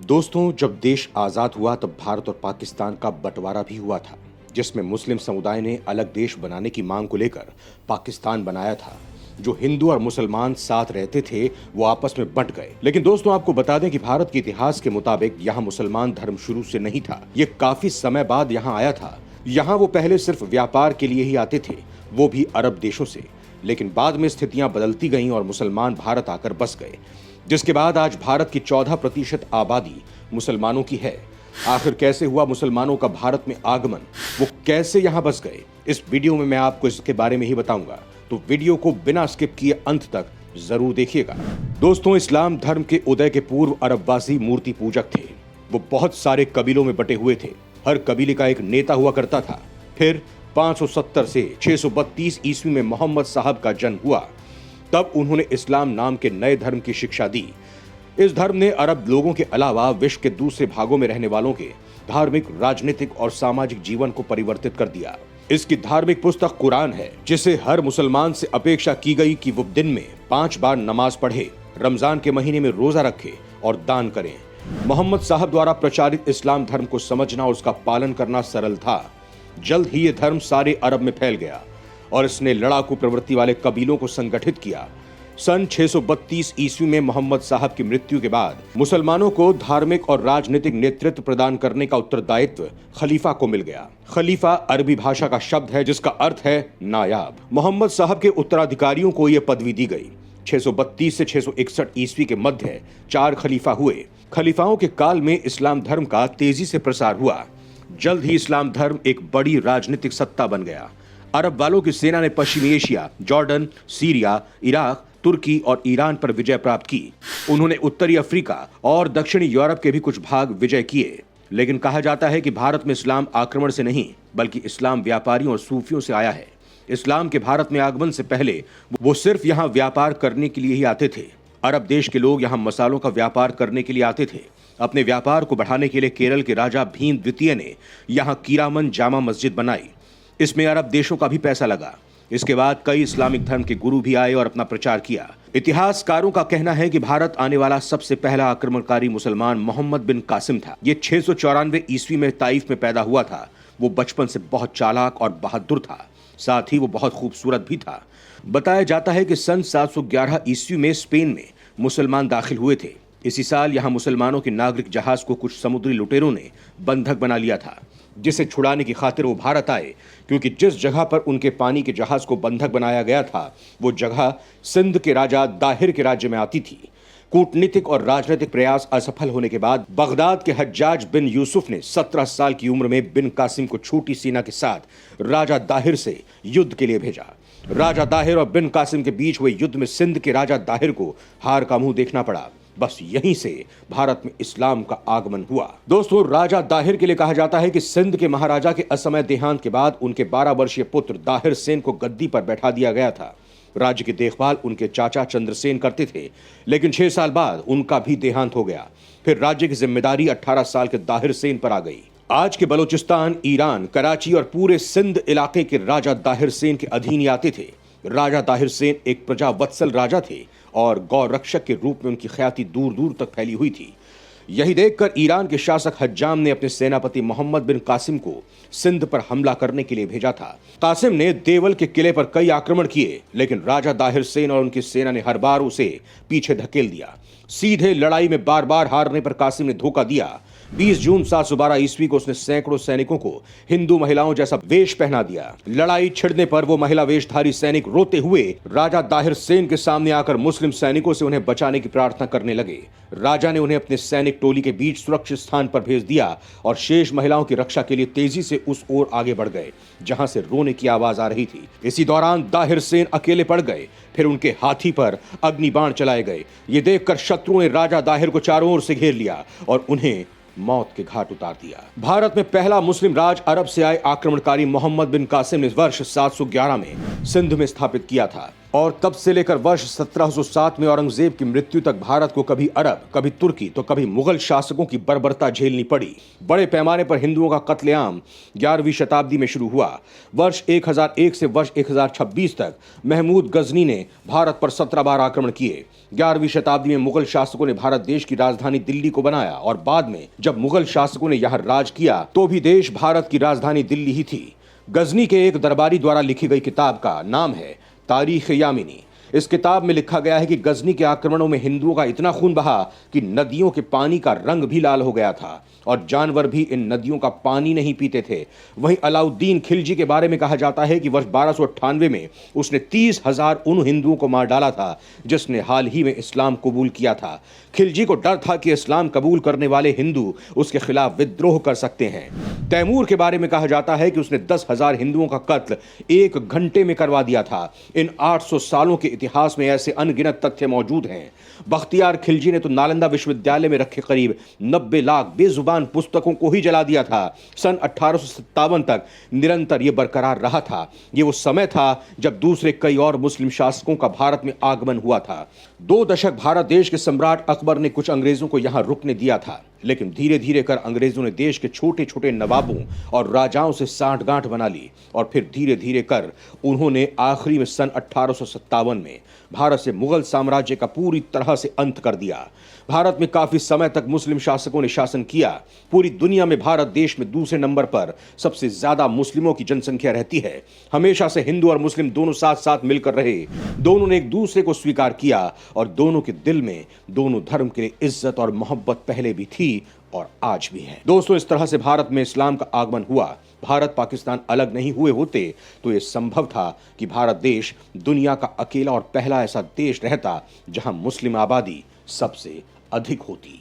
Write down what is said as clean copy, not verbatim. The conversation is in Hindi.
दोस्तों, जब देश आजाद हुआ तब भारत और पाकिस्तान का बंटवारा भी हुआ था, जिसमें मुस्लिम समुदाय ने अलग देश बनाने की मांग को लेकर पाकिस्तान बनाया था। जो हिंदू और मुसलमान साथ रहते थे वो आपस में बंट गए। लेकिन दोस्तों, आपको बता दें कि भारत के इतिहास के मुताबिक यहाँ मुसलमान धर्म शुरू से नहीं था। ये काफी समय बाद यहाँ आया था। यहाँ वो पहले सिर्फ व्यापार के लिए ही आते थे, वो भी अरब देशों से। लेकिन बाद में स्थितियां बदलती गईं और मुसलमान भारत आकर बस गए, जिसके बाद आज भारत की 14% आबादी मुसलमानों की है। आखिर कैसे हुआ मुसलमानों का भारत में आगमन, वो कैसे यहां बस गए, इस वीडियो में मैं आपको इसके बारे में ही बताऊंगा। तो वीडियो को बिना स्किप किए अंत तक जरूर देखिएगा। दोस्तों, इस्लाम धर्म के उदय के पूर्व अरबवासी मूर्ति पूजक थे। वो बहुत सारे कबीलों में बटे हुए थे। हर कबीले का एक नेता हुआ करता था। फिर 570 से 632 ईस्वी में मोहम्मद साहब का जन्म हुआ। तब उन्होंने इस्लाम नाम के नए धर्म की शिक्षा दी। इस धर्म ने अरब लोगों के अलावा विश्व के दूसरे भागों में रहने वालों के धार्मिक, राजनीतिक और सामाजिक जीवन को परिवर्तित कर दिया। इसकी धार्मिक पुस्तक कुरान है, जिसे हर मुसलमान से अपेक्षा की गई कि वो दिन में 5 बार नमाज पढ़े, रमजान के महीने में रोजा रखे और दान करें। मोहम्मद साहब द्वारा प्रचारित इस्लाम धर्म को समझना और उसका पालन करना सरल था। जल्द ही ये धर्म सारे अरब में फैल गया और इसने लड़ाकू प्रवृत्ति वाले कबीलों को संगठित किया। सन 632 ईस्वी में मोहम्मद साहब की मृत्यु के बाद मुसलमानों को धार्मिक और राजनीतिक नेतृत्व प्रदान करने का उत्तरदायित्व खलीफा को मिल गया। खलीफा अरबी भाषा का शब्द है जिसका अर्थ है नायाब। मोहम्मद साहब के उत्तराधिकारियों को यह पदवी दी गई। 632 से 661 ईस्वी के मध्य 4 खलीफा हुए। खलीफाओं के काल में इस्लाम धर्म का तेजी से प्रसार हुआ। जल्द ही इस्लाम धर्म एक बड़ी राजनीतिक सत्ता बन गया। अरब वालों की सेना ने पश्चिमी एशिया, जॉर्डन, सीरिया, इराक, तुर्की और ईरान पर विजय प्राप्त की। उन्होंने उत्तरी अफ्रीका और दक्षिणी यूरोप के भी कुछ भाग विजय किए। लेकिन कहा जाता है कि भारत में इस्लाम आक्रमण से नहीं, बल्कि इस्लाम व्यापारियों और सूफियों से आया है। इस्लाम के भारत में आगमन से पहले वो सिर्फ यहाँ व्यापार करने के लिए ही आते थे। अरब देश के लोग यहाँ मसालों का व्यापार करने के लिए आते थे। अपने व्यापार को बढ़ाने के लिए केरल के राजा भीम द्वितीय ने यहाँ कीरामन जामा मस्जिद बनाई। इसमें अरब देशों का भी पैसा लगा। इसके बाद कई इस्लामिक धर्म के गुरु भी आए और अपना प्रचार किया। इतिहासकारों का कहना है कि भारत आने वाला सबसे पहला आक्रमणकारी मुसलमान मोहम्मद बिन कासिम था। ये 694 ईस्वी में ताइफ में पैदा हुआ था। वो बचपन से बहुत चालाक और बहादुर था, साथ ही वो बहुत खूबसूरत भी था। बताया जाता है कि सन 711 ईस्वी में स्पेन में मुसलमान दाखिल हुए थे। इसी साल यहाँ मुसलमानों के नागरिक जहाज को कुछ समुद्री लुटेरों ने बंधक बना लिया था, जिसे छुड़ाने की खातिर वो भारत आए। क्योंकि जिस जगह पर उनके पानी के जहाज को बंधक बनाया गया था वो जगह सिंध के राजा दाहिर के राज्य में आती थी। कूटनीतिक और राजनीतिक प्रयास असफल होने के बाद बगदाद के हज्जाज बिन यूसुफ ने 17 साल की उम्र में बिन कासिम को छोटी सेना के साथ राजा दाहिर से युद्ध के लिए भेजा। राजा दाहिर और बिन कासिम के बीच हुए युद्ध में सिंध के राजा दाहिर को हार का मुंह देखना पड़ा। बस यहीं से भारत में इस्लाम का आगमन हुआ। दोस्तों, राजा दाहिर के लिए कहा जाता है कि सिंध के महाराजा के असमय देहांत के बाद उनके 12 वर्षीय पुत्र दाहिर सेन को गद्दी पर बैठा दिया गया था। राज्य की देखभाल उनके चाचा चंद्रसेन करते थे, लेकिन 6 साल बाद उनका भी देहांत हो गया। फिर राज्य की जिम्मेदारी 18 साल के दाहिर सेन पर आ गई। आज के बलूचिस्तान, ईरान, कराची और पूरे सिंध इलाके के राजा दाहिर सेन के अधीन ही आते थे। राजा दाहिर सेन एक प्रजावत्सल राजा थे और गौ रक्षक के रूप में उनकी ख्याति दूर दूर तक फैली हुई थी। यही देखकर ईरान के शासक हज्जाम ने अपने सेनापति मोहम्मद बिन कासिम को सिंध पर हमला करने के लिए भेजा था। कासिम ने देवल के किले पर कई आक्रमण किए, लेकिन राजा दाहिर सेन और उनकी सेना ने हर बार उसे पीछे धकेल दिया। सीधे लड़ाई में बार बार हारने पर कासिम ने धोखा दिया। 20 जून 712 ईस्वी को उसने सैकड़ों सैनिकों को हिंदू महिलाओं जैसा वेश पहना दिया। लड़ाई छिड़ने पर वो महिला वेशधारी सैनिक रोते हुए राजा दाहिर सेन के सामने आकर मुस्लिम सैनिकों से उन्हें बचाने की प्रार्थना करने लगे। राजा ने उन्हें अपने सैनिक टोली के बीच सुरक्षित स्थान पर भेज दिया और शेष महिलाओं की रक्षा के लिए तेजी से उस ओर आगे बढ़ गए जहां से रोने की आवाज आ रही थी। इसी दौरान दाहिर सेन अकेले पड़ गए। फिर उनके हाथी पर अग्निबाण चलाए गए। ये देखकर शत्रुओं ने राजा दाहिर को चारों ओर से घेर लिया और उन्हें मौत के घाट उतार दिया। भारत में पहला मुस्लिम राज अरब से आए आक्रमणकारी मोहम्मद बिन कासिम ने वर्ष 711 में सिंध में स्थापित किया था। और तब से लेकर वर्ष 1707 में औरंगजेब की मृत्यु तक भारत को कभी अरब, कभी तुर्की तो कभी मुगल शासकों की बर्बरता झेलनी पड़ी। बड़े पैमाने पर हिंदुओं का कत्लेआम 11वीं शताब्दी में शुरू हुआ। वर्ष 1001 से वर्ष 1026 तक महमूद गजनी ने भारत पर 17 बार आक्रमण किए। 11वीं शताब्दी में मुगल शासकों ने भारत देश की राजधानी दिल्ली को बनाया और बाद में जब मुगल शासकों ने यहां राज किया तो भी देश भारत की राजधानी दिल्ली ही थी। गजनी के एक दरबारी द्वारा लिखी गई किताब का नाम है तारीख यामिनी। इस किताब में लिखा गया है कि गजनी के आक्रमणों में हिंदुओं का इतना खून बहा कि नदियों के पानी का रंग भी लाल हो गया था और जानवर भी इन नदियों का पानी नहीं पीते थे। वहीं अलाउद्दीन खिलजी के बारे में कहा जाता है कि वर्ष 1298 में उसने 30,000 उन हिंदुओं को मार डाला था जिसने हाल ही में इस्लाम कबूल किया था। खिलजी को डर था कि इस्लाम कबूल करने वाले हिंदू उसके खिलाफ विद्रोह कर सकते हैं। तैमूर के बारे में कहा जाता है कि उसने 10,000 हिंदुओं का कत्ल 1 घंटे में करवा दिया था। इन 800 सालों के इतिहास में ऐसे अनगिनत तथ्य मौजूद हैं। बख्तियार खिलजी ने तो नालंदा विश्वविद्यालय में रखे करीब 90 लाख बेजुबान पुस्तकों को ही जला दिया था। सन 1857 तक निरंतर यह बरकरार रहा था। यह वो समय था जब दूसरे कई और मुस्लिम शासकों का भारत में आगमन हुआ था। 2 दशक भारत देश के सम्राट अकबर ने कुछ अंग्रेजों को यहां रुकने दिया था, लेकिन धीरे धीरे कर अंग्रेजों ने देश के छोटे छोटे नवाबों और राजाओं से सांठगांठ बना ली और फिर धीरे धीरे कर उन्होंने आखिरी में सन 1857 में भारत से मुगल साम्राज्य का पूरी तरह से अंत कर दिया। भारत में काफी समय तक मुस्लिम शासकों ने शासन किया। पूरी दुनिया में भारत देश में दूसरे नंबर पर सबसे ज्यादा मुस्लिमों की जनसंख्या रहती है। हमेशा से हिंदू और मुस्लिम दोनों साथ साथ मिलकर रहे। दोनों ने एक दूसरे को स्वीकार किया और दोनों के दिल में दोनों धर्म के लिए इज्जत और मोहब्बत पहले भी थी और आज भी है। दोस्तों, इस तरह से भारत में इस्लाम का आगमन हुआ। भारत पाकिस्तान अलग नहीं हुए होते तो यह संभव था कि भारत देश दुनिया का अकेला और पहला ऐसा देश रहता जहां मुस्लिम आबादी सबसे अधिक होती।